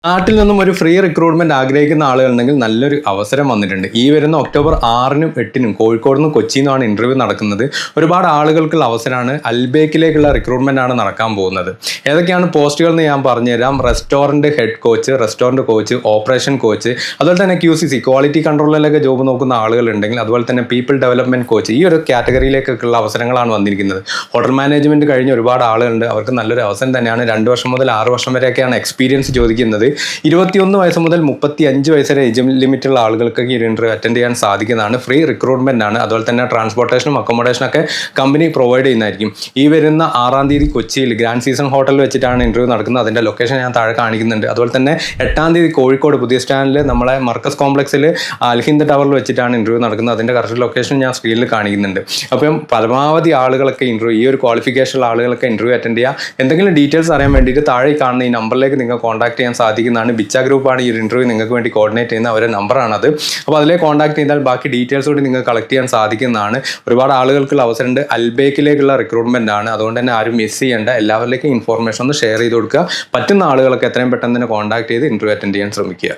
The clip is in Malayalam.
നാട്ടിൽ നിന്നും ഒരു ഫ്രീ റിക്രൂട്ട്മെന്റ് ആഗ്രഹിക്കുന്ന ആളുകളുണ്ടെങ്കിൽ നല്ലൊരു അവസരം വന്നിട്ടുണ്ട്. ഈ വരുന്ന ഒക്ടോബർ 6-നും 8-നും കോഴിക്കോട് നിന്നും കൊച്ചിയിൽ നിന്നാണ് ഇന്റർവ്യൂ നടക്കുന്നത്. ഒരുപാട് ആളുകൾക്കുള്ള അവസരമാണ്. അൽബേക്കിലേക്കുള്ള റിക്രൂട്ട്മെന്റ് ആണ് നടക്കാൻ പോകുന്നത്. ഏതൊക്കെയാണ് പോസ്റ്റുകൾ എന്ന് ഞാൻ പറഞ്ഞുതരാം. Restaurant head coach, restaurant coach, operation coach, അതുപോലെ തന്നെ QCC ക്വാളിറ്റി കൺട്രോളിലൊക്കെ ജോബ് നോക്കുന്ന ആളുകളുണ്ടെങ്കിൽ, അതുപോലെ തന്നെ പീപ്പിൾ ഡെവലപ്മെന്റ് കോച്ച്, ഈ ഒരു കാറ്റഗറിയിലേക്കൊക്കെയുള്ള അവസരങ്ങളാണ് വന്നിരിക്കുന്നത്. ഹോട്ടൽ മാനേജ്മെന്റ് കഴിഞ്ഞ ഒരുപാട് ആളുകളുണ്ട്. അവർക്ക് നല്ലൊരു അവസരം തന്നെയാണ്. 2 വർഷം മുതൽ 6 വർഷം വരെയൊക്കെയാണ് എക്സ്പീരിയൻസ് ചോദിക്കുന്നത്. 21 വയസ്സ് മുതൽ 35 വയസ്സ് വരെ ഏജ് ലിമിറ്റുള്ള ആളുകൾക്കൊക്കെ ഈ ഇന്റർവ്യൂ അറ്റൻഡ് ചെയ്യാൻ സാധിക്കുന്നതാണ്. ഫ്രീ റിക്രൂട്ട്മെന്റ് ആണ്. അതുപോലെ തന്നെ ട്രാൻസ്പോർട്ടേഷനും അക്കോമഡേഷനും ഒക്കെ കമ്പനി പ്രൊവൈഡ് ചെയ്യുന്നതായിരിക്കും. ഈ വരുന്ന 6-ാം തീയതി കൊച്ചിയിൽ ഗ്രാൻഡ് സീസൺ ഹോട്ടലിൽ വെച്ചിട്ടാണ് ഇന്റർവ്യൂ നടക്കുന്നത്. അതിന്റെ ലൊക്കേഷൻ ഞാൻ താഴെ കാണിക്കുന്നുണ്ട്. അതുപോലെ തന്നെ 8-ാം തീയതി കോഴിക്കോട് പുതിയ സ്റ്റാൻഡിൽ നമ്മളെ മർക്കസ് കോംപ്ലക്സിൽ അൽഹിന്ദ് ടവറിൽ വെച്ചിട്ടാണ് ഇന്റർവ്യൂ നടക്കുന്നത്. അതിന്റെ കറക്റ്റ് ലൊക്കേഷൻ ഞാൻ സ്ക്രീനിൽ കാണിക്കുന്നുണ്ട്. അപ്പം പരമാവധി ആളുകളൊക്കെ ഈ ഒരു ക്വാളിഫിക്കേഷൻ ഉള്ള ആളുകളൊക്കെ ഇന്റർവ്യൂ അറ്റൻഡ് ചെയ്യുക. എന്തെങ്കിലും ഡീറ്റെയിൽസ് അറിയാൻ വേണ്ടിയിട്ട് താഴെ കാണുന്ന ഈ നമ്പറിലേക്ക് നിങ്ങൾ കോൺടാക്ട് ചെയ്യാൻ സാധിക്കുന്നതാണ്. ബിച്ച ഗ്രൂപ്പാണ് ഈ ഒരു ഇന്റർവ്യൂ നിങ്ങൾക്ക് വേണ്ടി കോർഡിനേറ്റ് ചെയ്യുന്ന അവരുടെ നമ്പറാണത്. അപ്പോൾ അതിലെ കോൺടാക്ട് ചെയ്താൽ ബാക്കി ഡീറ്റെയിൽസ് കൂടി നിങ്ങൾക്ക് കളക്ട് ചെയ്യാൻ സാധിക്കുന്നതാണ്. ഒരുപാട് ആളുകൾക്കുള്ള അവസരമുണ്ട്. അൽബേക്കിലേക്കുള്ള റിക്രൂട്ട്മെന്റ് ആണ്. അതുകൊണ്ട് തന്നെ ആരും മിസ് ചെയ്യേണ്ട. എല്ലാവരിലേക്കും ഇൻഫോർമേഷൻ ഒന്ന് ഷെയർ ചെയ്ത് കൊടുക്കുക. പറ്റുന്ന ആളുകളൊക്കെ എത്രയും പെട്ടെന്ന് തന്നെ കോൺടാക്ട് ചെയ്ത് ഇന്റർവ്യൂ അറ്റൻഡ് ചെയ്യാൻ ശ്രമിക്കുക.